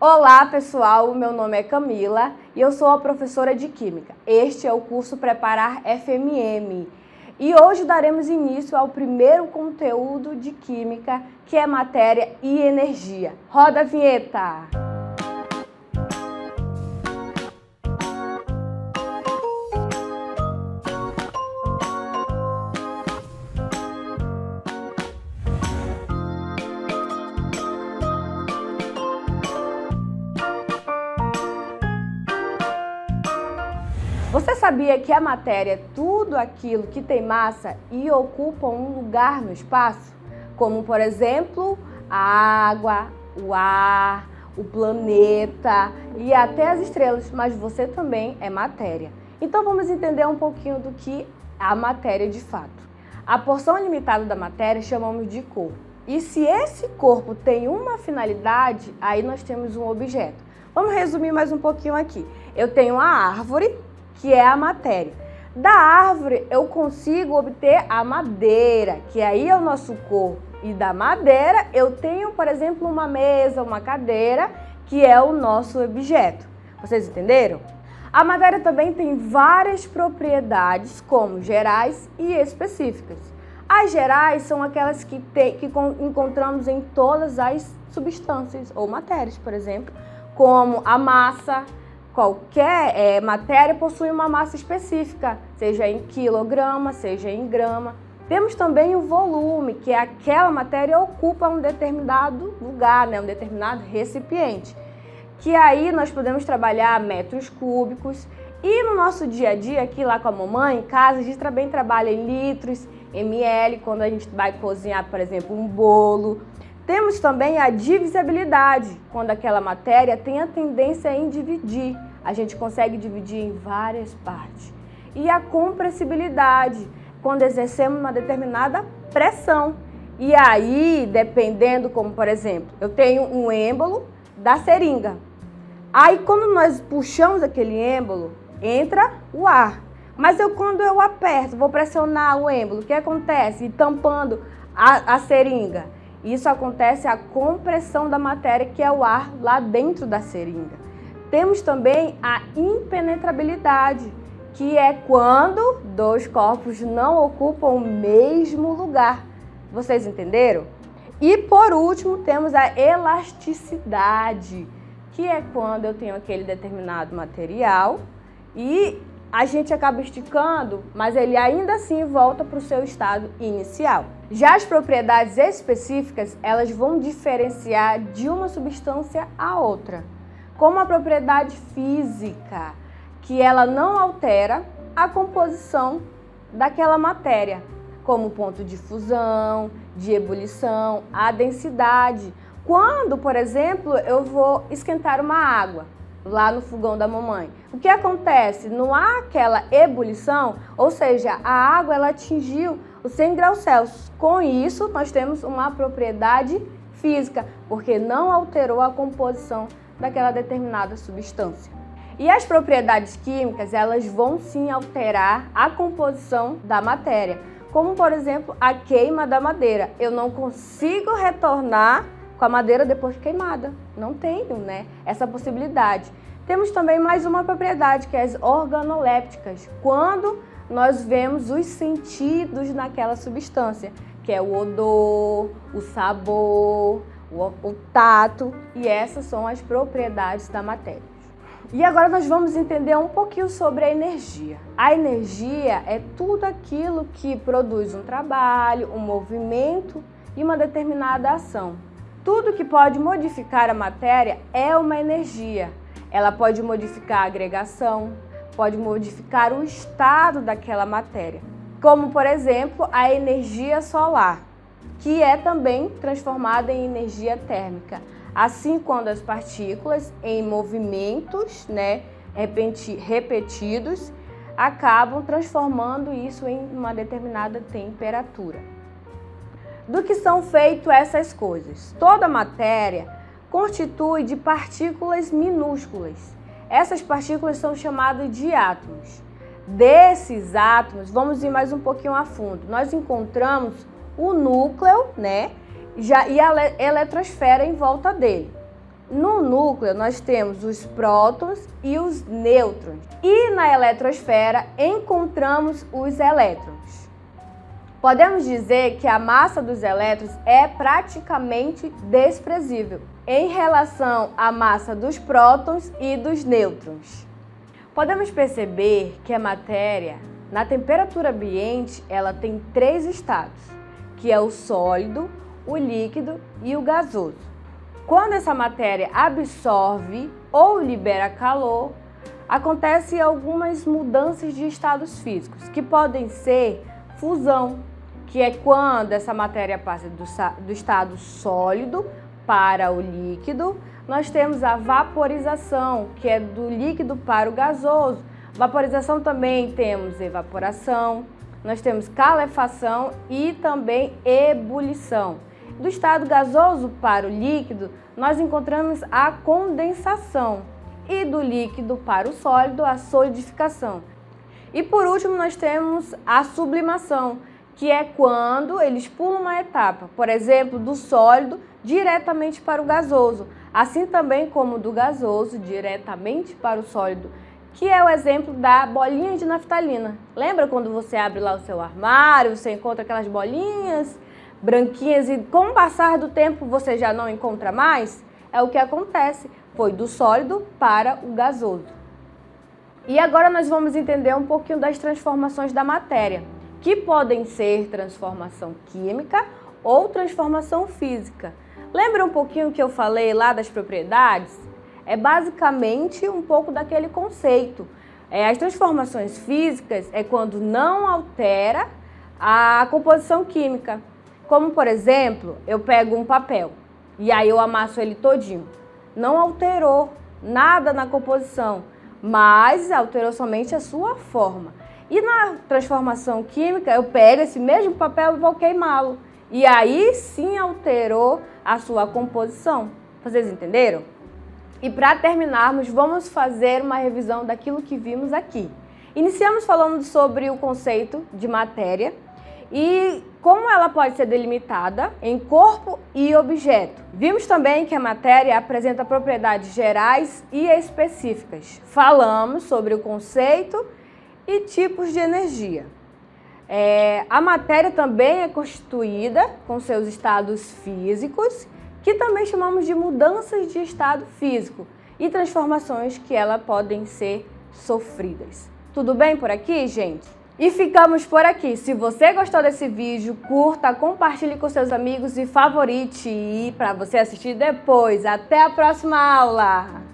Olá pessoal, meu nome é Camila e eu sou a professora de Química. Este é o curso Preparar FMM e hoje daremos início ao primeiro conteúdo de Química, que é matéria e energia. Roda a vinheta! Você sabia que a matéria é tudo aquilo que tem massa e ocupa um lugar no espaço? Como, por exemplo, a água, o ar, o planeta e até as estrelas, mas você também é matéria. Então vamos entender um pouquinho do que é a matéria de fato. A porção limitada da matéria chamamos de corpo. E se esse corpo tem uma finalidade, aí nós temos um objeto. Vamos resumir mais um pouquinho aqui. Eu tenho a árvore, que é a matéria. Da árvore eu consigo obter a madeira, que aí é o nosso corpo. E da madeira eu tenho, por exemplo, uma mesa, uma cadeira, que é o nosso objeto. Vocês entenderam? A matéria também tem várias propriedades, como gerais e específicas. As gerais são aquelas que encontramos em todas as substâncias ou matérias, por exemplo, como a massa. Qualquer matéria possui uma massa específica, seja em quilograma, seja em grama. Temos também o volume, que é aquela matéria ocupa um determinado lugar, um determinado recipiente. Que aí nós podemos trabalhar metros cúbicos. E no nosso dia a dia, aqui lá com a mamãe, em casa, a gente também trabalha em litros, ml, quando a gente vai cozinhar, por exemplo, um bolo. Temos também a divisibilidade, quando aquela matéria tem a tendência em dividir. A gente consegue dividir em várias partes. E a compressibilidade, quando exercemos uma determinada pressão. E aí, dependendo, como por exemplo, eu tenho um êmbolo da seringa. Aí, quando nós puxamos aquele êmbolo, entra o ar. Mas quando eu aperto, vou pressionar o êmbolo, o que acontece? E tampando a seringa. Isso acontece a compressão da matéria, que é o ar lá dentro da seringa. Temos também a impenetrabilidade, que é quando dois corpos não ocupam o mesmo lugar. Vocês entenderam? E por último, temos a elasticidade, que é quando eu tenho aquele determinado material e a gente acaba esticando, mas ele ainda assim volta para o seu estado inicial. Já as propriedades específicas, elas vão diferenciar de uma substância a outra, como a propriedade física, que ela não altera a composição daquela matéria, como o ponto de fusão, de ebulição, a densidade. Quando, por exemplo, eu vou esquentar uma água lá no fogão da mamãe, o que acontece? Não há aquela ebulição, ou seja, a água ela atingiu os 100 graus Celsius. Com isso, nós temos uma propriedade física, porque não alterou a composição daquela determinada substância. E as propriedades químicas, elas vão sim alterar a composição da matéria, como por exemplo, a queima da madeira. Eu não consigo retornar com a madeira depois de queimada. Não tenho, essa possibilidade. Temos também mais uma propriedade, que é as organolépticas, quando nós vemos os sentidos naquela substância, que é o odor, o sabor, o tato, e essas são as propriedades da matéria. E agora nós vamos entender um pouquinho sobre a energia. A energia é tudo aquilo que produz um trabalho, um movimento e uma determinada ação. Tudo que pode modificar a matéria é uma energia. Ela pode modificar a agregação, pode modificar o estado daquela matéria, como por exemplo a energia solar, que é também transformada em energia térmica. Assim, quando as partículas em movimentos repetidos acabam transformando isso em uma determinada temperatura. Do que são feitas essas coisas? Toda matéria constitui de partículas minúsculas. Essas partículas são chamadas de átomos. Desses átomos, vamos ir mais um pouquinho a fundo. Nós encontramos o núcleo, e a eletrosfera em volta dele. No núcleo, nós temos os prótons e os nêutrons. E na eletrosfera, encontramos os elétrons. Podemos dizer que a massa dos elétrons é praticamente desprezível em relação à massa dos prótons e dos nêutrons. Podemos perceber que a matéria, na temperatura ambiente, ela tem 3 estados, que é o sólido, o líquido e o gasoso. Quando essa matéria absorve ou libera calor, acontecem algumas mudanças de estados físicos, que podem ser fusão, que é quando essa matéria passa do estado sólido para o líquido. Nós temos a vaporização, que é do líquido para o gasoso. Vaporização também temos evaporação, nós temos calefação e também ebulição. Do estado gasoso para o líquido, nós encontramos a condensação e do líquido para o sólido, a solidificação. E por último, nós temos a sublimação, que é quando eles pulam uma etapa, por exemplo, do sólido diretamente para o gasoso, assim também como do gasoso diretamente para o sólido, que é o exemplo da bolinha de naftalina. Lembra quando você abre lá o seu armário, você encontra aquelas bolinhas branquinhas e com o passar do tempo você já não encontra mais? É o que acontece, foi do sólido para o gasoso. E agora nós vamos entender um pouquinho das transformações da matéria, que podem ser transformação química ou transformação física. Lembra um pouquinho que eu falei lá das propriedades? É basicamente um pouco daquele conceito. As transformações físicas é quando não altera a composição química. Como, por exemplo, eu pego um papel e aí eu amasso ele todinho. Não alterou nada na composição, mas alterou somente a sua forma. E na transformação química, eu pego esse mesmo papel e vou queimá-lo. E aí sim alterou a sua composição. Vocês entenderam? E para terminarmos, vamos fazer uma revisão daquilo que vimos aqui. Iniciamos falando sobre o conceito de matéria e como ela pode ser delimitada em corpo e objeto. Vimos também que a matéria apresenta propriedades gerais e específicas. Falamos sobre o conceito e tipos de energia. A matéria também é constituída com seus estados físicos, que também chamamos de mudanças de estado físico e transformações que elas podem ser sofridas. Tudo bem por aqui, gente? E ficamos por aqui. Se você gostou desse vídeo, curta, compartilhe com seus amigos e favorite para você assistir depois. Até a próxima aula!